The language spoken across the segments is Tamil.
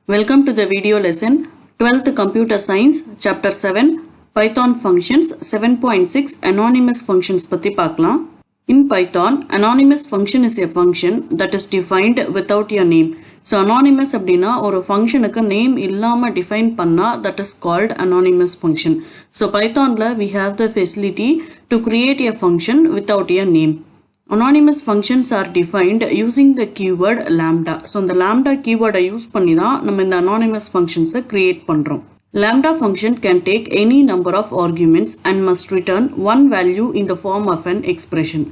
Welcome to the video lesson 12th Computer Science Chapter 7 Python Functions 7.6 Anonymous Functions பத்தி பார்க்கலாம். In Python, anonymous function is a function that is defined without a name. So anonymous அப்படினா ஒரு functionக்கு name இல்லாம define பண்ணா that is called anonymous function. So Pythonல we have the facility to create a function without a name. Anonymous functions are defined using the keyword lambda. So the lambda keyword use பண்ணி தான் நம்ம இந்த anonymous functions create பண்றோம். Lambda function can take any number of arguments and must return one value in the form of an expression.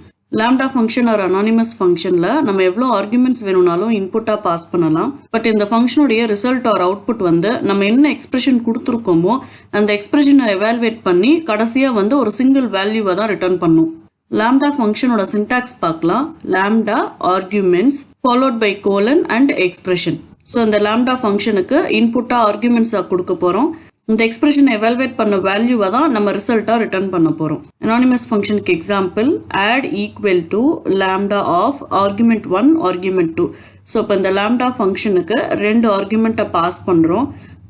Lambda function or anonymous functionல நம்ம எவ்வளவு arguments வேணும்னாலும் input-ஆ பாஸ் பண்ணலாம். பட் இந்த ஃபங்க்ஷனுடைய ரிசல்ட் or output வந்து நம்ம என்ன எக்ஸ்பிரஷன் கொடுத்துருக்கோமோ அந்த எக்ஸ்பிரஷனை எவாலுவேட் பண்ணி கடைசியா வந்து ஒரு சிங்கிள் வேல்யூவை தான் ரிட்டர்ன் பண்ணும். Lambda function ஓட syntax பார்க்கலாம். Lambda arguments followed by colon and expression. So இந்த lambda functionக்கு input-ஆ arguments கொடுக்க போறோம். இந்த expression evaluate பண்ண வேல்யூவை தான் நம்ம ரிசல்ட்டா ரிட்டர்ன் பண்ண போறோம். Anonymous functionக்கு example add equal to lambda of argument 1 argument 2. So இப்போ இந்த lambda functionக்கு ரெண்டு argument-அ பாஸ் பண்றோம்.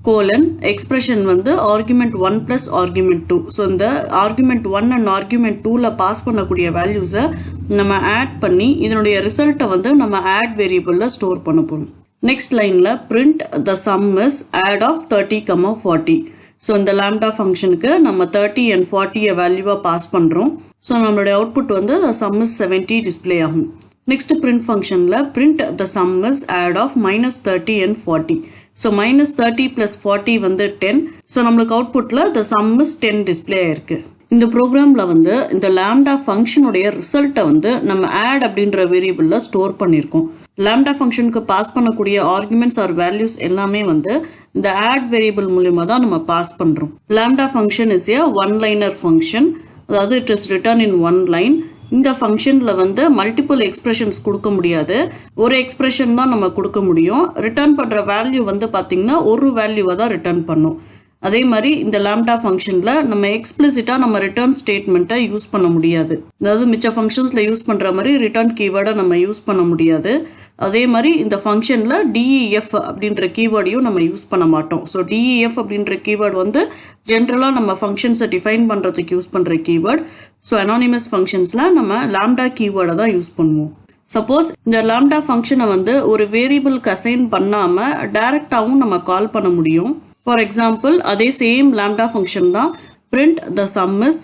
colon expression வந்து argument 1 plus argument 2. So இந்த argument 1 and argument 2ல பாஸ் பண்ணக்கூடிய வேல்யூஸை நம்ம ஆட் பண்ணி இதனுடைய ரிசல்ட்டை வந்து நம்ம add variableல ஸ்டோர் பண்ண போறோம். நெக்ஸ்ட் லைன்ல print the sum is add of 30, 40. So இந்த lambda ஃபங்க்ஷனுக்கு நம்ம 30 and 40 வேல்யூவா பாஸ் பண்றோம். So நம்மளுடைய அவுட்புட் வந்து the sum is 70 டிஸ்ப்ளே ஆகும். நெக்ஸ்ட் print ஃபங்க்ஷன்ல print the sum is add of minus 30 and 40. So minus 30 plus 40 வந்து 10. So நம்மளுக்கு அவுட்புட்ல the sum is 10 டிஸ்ப்ளே ஆயிருக்கு. இந்த ப்ரோக்ராம்ல வந்து இந்த lambda ஃபங்க்ஷனுடைய ரிசல்ட்டை வந்து நம்ம add அப்படின்ற வேரியபிள்ல ஸ்டோர் பண்ணியிருக்கோம். lambda ஃபங்க்ஷனுக்கு பாஸ் பண்ணக்கூடிய ஆர்குமெண்ட்ஸ் ஆர் வேல்யூஸ் எல்லாமே வந்து இந்த add வேரியபிள் மூலமா தான் நம்ம பாஸ் பண்றோம். lambda function is a one liner function. அதாவது it is written in one line. இந்த ஃபங்க்ஷன்ல வந்து மல்டிபிள் எக்ஸ்பிரஷன்ஸ் கொடுக்க முடியாது. ஒரு எக்ஸ்பிரஷன் தான் நம்ம கொடுக்க முடியும். ரிட்டர்ன் பண்ற வேல்யூ வந்து பாத்தீங்கன்னா ஒரு வேல்யூவை தான் ரிட்டர்ன் பண்ணும். அதே மாதிரி இந்த lambda ஃபங்க்ஷன்ல நம்ம எக்ஸ்பிளிசிட்டா நம்ம ரிட்டர்ன் ஸ்டேட்மெண்ட்டை யூஸ் பண்ண முடியாது. அதாவது மிச்ச ஃபங்க்ஷன்ஸ்ல யூஸ் பண்ற மாதிரி ரிட்டர்ன் கீவேர்டை நம்ம யூஸ் பண்ண முடியாது. அதே மாதிரி இந்த ஃபங்க்ஷன்ல DEF அப்படின்ற கீவேர்டையும் நம்ம யூஸ் பண்ண மாட்டோம். ஸோ DEF அப்படின்ற கீவேர்டு வந்து ஜென்ரலா நம்ம ஃபங்க்ஷன்ஸை டிஃபைன் பண்றதுக்கு யூஸ் பண்ற கீவேர்டு. ஸோ அனானிமஸ் ஃபங்க்ஷன்ஸ்ல நம்ம lambda கீவேர்டை தான் யூஸ் பண்ணுவோம். சப்போஸ் இந்த lambda ஃபங்க்ஷனை வந்து ஒரு வேரியபிளுக்கு அசைன் பண்ணாம டைரக்டாவும் நம்ம கால் பண்ண முடியும். ஃபார் எக்ஸாம்பிள் அதே சேம் lambda ஃபங்க்ஷன் தான் print the sum is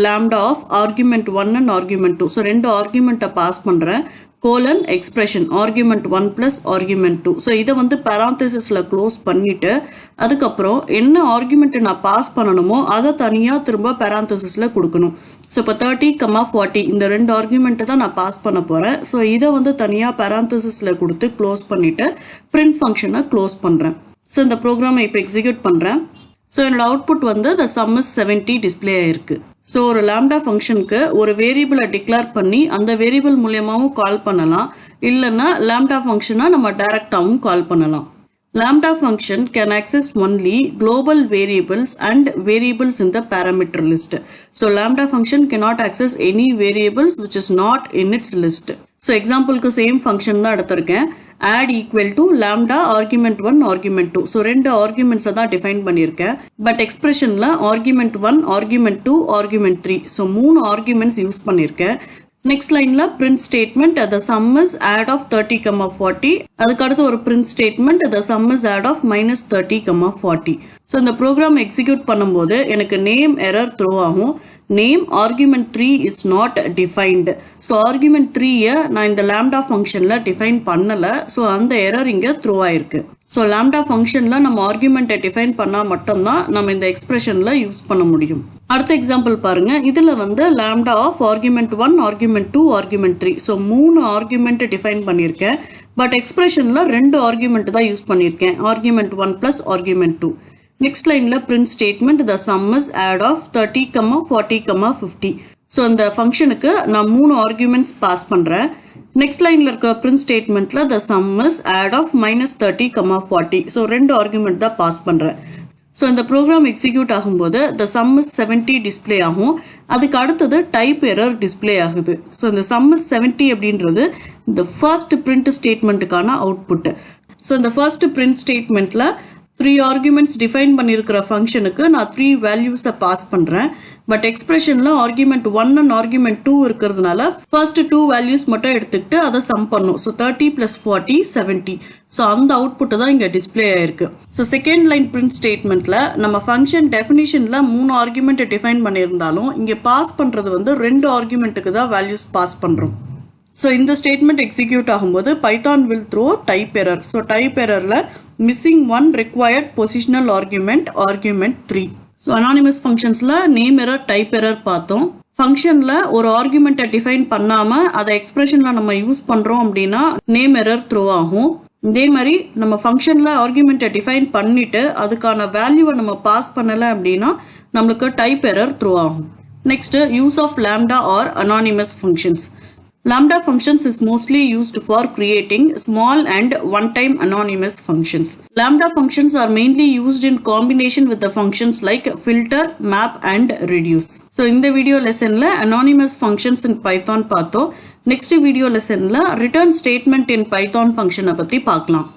lambda of argument 1 and argument 2. So ரெண்டு ஆர்குமெண்ட்டை பாஸ் பண்றேன். colon expression argument 1 plus argument 2. So இதை வந்து parenthesisல க்ளோஸ் பண்ணிட்டு அதுக்கப்புறம் என்ன ஆர்குமெண்ட் நான் பாஸ் பண்ணணுமோ அதை தனியா திரும்ப parenthesisல கொடுக்கணும். ஸோ இப்போ 30, 40 இந்த ரெண்டு ஆர்குமெண்ட்டை தான் நான் பாஸ் பண்ண போறேன். ஸோ இதை வந்து தனியா parenthesisல கொடுத்து க்ளோஸ் பண்ணிட்டு print ஃபங்க்ஷனை க்ளோஸ் பண்றேன். ஸோ இந்த ப்ரோக்ராமை இப்போ எக்ஸிக்யூட் பண்றேன். ஸோ என்னோட அவுட்புட் வந்து the sum is 70 டிஸ்பிளே ஆயிருக்கு. ஸோ ஒரு lambda ஃபங்க்ஷனுக்கு ஒரு வேரியபிளை டிக்ளேர் பண்ணி அந்த வேரியபிள் மூலியமாவும் கால் பண்ணலாம். இல்லைன்னா lambda ஃபங்க்ஷனை நம்ம டைரக்டாவும் கால் பண்ணலாம். Lambda function can access only global variables and variables in the parameter list. So lambda function cannot access any variables which is not in its list. So exampleக்கு same function தான் எடுத்திருக்கேன். add equal to lambda argument 1 argument 2. So ரெண்டு arguments தான் define பண்ணியிருக்கேன். But expressionல argument 1 argument 2 argument 3. So மூணு arguments யூஸ் பண்ணியிருக்கேன். நெக்ஸ்ட் லைன்ல print statement the sum is add of 30, 40. அதுக்கு அடுத்து ஒரு print statement the sum is add of minus 30, 40. So இந்த ப்ரோக்ராம் எக்ஸிக்யூட் பண்ணும்போது எனக்கு நேம் எரர் த்ரோ ஆகும். Name argument 3 is not defined. So argument 3 நான் இந்த lambda ஃபங்க்ஷன்ல டிஃபைன் பண்ணல. ஸோ அந்த எரர் இங்க த்ரோ ஆயிருக்கு. ஸோ lambda ஃபங்க்ஷன்ல நம்ம ஆர்குமெண்ட்டை டிஃபைன் பண்ணா மட்டும்தான் நம்ம இந்த எக்ஸ்பிரஷன்ல யூஸ் பண்ண முடியும். அடுத்த எக்ஸாம்பிள் பாருங்க. இதுல வந்து lambda of argument 1 argument 2 argument 3. So மூணு ஆர்குமெண்ட் டிஃபைன் பண்ணியிருக்கேன். பட் எக்ஸ்பிரஷன்ல ரெண்டு ஆர்குமெண்ட் தான் யூஸ் பண்ணியிருக்கேன். argument 1 plus argument 2. நெக்ஸ்ட் லைன்ல print statement the sum is add of 30, 40, 50. So இந்த ஃபங்க்ஷனுக்கு நான் மூணு ஆர்குமெண்ட்ஸ் பாஸ் பண்றேன். நெக்ஸ்ட் லைன்ல இருக்க print statementல the sum is add of minus 30, 40. So ரெண்டு ஆர்குமெண்ட் தான் பாஸ் பண்றேன். ஸோ இந்த ப்ரோக்ராம் எக்ஸிக்யூட் ஆகும்போது the sum is 70 டிஸ்பிளே ஆகும். அதுக்கு அடுத்தது டைப் எரர் டிஸ்பிளே ஆகுது. ஸோ இந்த sum is 70 அப்படின்றது இந்த ஃபர்ஸ்ட் print ஸ்டேட்மெண்ட்டுக்கான அவுட்புட். ஸோ இந்த ஃபர்ஸ்ட் பிரிண்ட் ஸ்டேட்மெண்ட்டில் 3 ஆர்குமெண்ட்ஸ் டிஃபைன் பண்ணியிருக்கிற ஃபங்க்ஷனுக்கு நான் 3 வேல்யூஸை பாஸ் பண்ணுறேன். பட் எக்ஸ்பிரஷனில் ஆர்குமெண்ட் 1 அண்ட் ஆர்குமெண்ட் 2 இருக்கிறதுனால ஃபர்ஸ்ட் 2 வேல்யூஸ் மட்டும் எடுத்துக்கிட்டு அதை சம் பண்ணும். ஸோ 30 + 40 70. ஸோ அந்த அவுட்புட்டு தான் இங்கே டிஸ்பிளே ஆயிருக்கு. ஸோ செகண்ட் லைன் பிரிண்ட் ஸ்டேட்மெண்ட்டில் நம்ம ஃபங்க்ஷன் டெஃபினிஷனில் 3 ஆர்குமெண்ட்டை டிஃபைன் பண்ணியிருந்தாலும் இங்கே பாஸ் பண்ணுறது வந்து 2 ஆர்குமெண்ட்டுக்கு தான் வேல்யூஸ் பாஸ் பண்ணுறோம். ஸோ இந்த ஸ்டேட்மெண்ட் எக்ஸிக்யூட் ஆகும்போது Python will throw type error. So type எரரில் missing 1 required positional argument 3. So anonymous ஃபங்க்ஷன்ஸில் நேம் எரர் டைப் எரர் பார்த்தோம். ஃபங்க்ஷனில் ஒரு ஆர்குமெண்ட்டை டிஃபைன் பண்ணாமல் அதை எக்ஸ்பிரஷனில் நம்ம யூஸ் பண்ணுறோம் அப்படின்னா நேம் எரர் த்ரோ ஆகும். இதே மாதிரி நம்ம ஃபங்க்ஷனில் ஆர்குமெண்ட்டை டிஃபைன் பண்ணிவிட்டு அதுக்கான வேல்யூவை நம்ம பாஸ் பண்ணலை அப்படின்னா நம்மளுக்கு டைப் எரர் த்ரோ ஆகும். Next use of lambda or anonymous functions. Lambda functions is mostly used for creating small and one-time anonymous functions. Lambda functions are mainly used in combination with the functions like filter, map and reduce. So in the video lesson la anonymous functions in Python பார்த்தோம். Next video lesson la return statement in Python function பத்தி பார்க்கலாம்.